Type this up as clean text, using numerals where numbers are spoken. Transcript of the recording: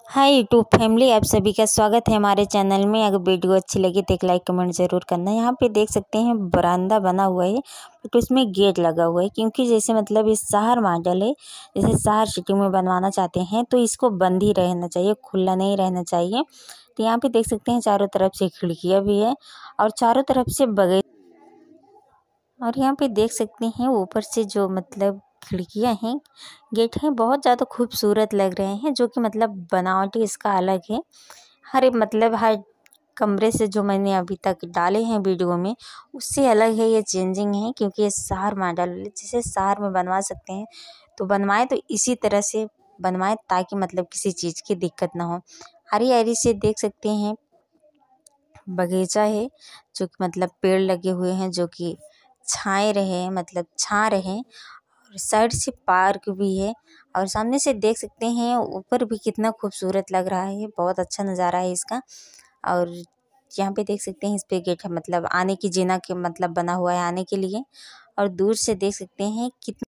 Hi YouTube family, आप सभी का स्वागत है हमारे चैनल में। अगर वीडियो अच्छी लगी तो एक लाइक कमेंट ज़रूर करना। यहाँ पे देख सकते हैं बरामदा बना हुआ है, बट उसमें गेट लगा हुआ है, क्योंकि जैसे मतलब ये शहर मॉडल है। जैसे शहर सिटी में बनवाना चाहते हैं तो इसको बंद ही रहना चाहिए, खुला नहीं रहना चाहिए। तो यहाँ पे देख सकते हैं चारों तरफ से खिड़कियाँ भी है और चारों तरफ से बगैर, और यहाँ पे देख सकते हैं ऊपर से जो मतलब खिड़कियाँ हैं, गेट हैं, बहुत ज़्यादा खूबसूरत लग रहे हैं। जो कि मतलब बनावटी इसका अलग है। हर कमरे से जो मैंने अभी तक डाले हैं वीडियो में, उससे अलग है, ये चेंजिंग है। क्योंकि ये शहर मॉडल जैसे शहर में बनवा सकते हैं तो बनवाएं, तो इसी तरह से बनवाएं ताकि मतलब किसी चीज़ की दिक्कत ना हो। हरी हरी से देख सकते हैं बगीचा है, जो कि मतलब पेड़ लगे हुए हैं जो कि छाए रहे, मतलब छा रहे। और साइड से पार्क भी है, और सामने से देख सकते हैं ऊपर भी कितना खूबसूरत लग रहा है। बहुत अच्छा नज़ारा है इसका। और यहाँ पे देख सकते हैं इस पे गेट है, मतलब आने की जीना के मतलब बना हुआ है आने के लिए। और दूर से देख सकते हैं कितना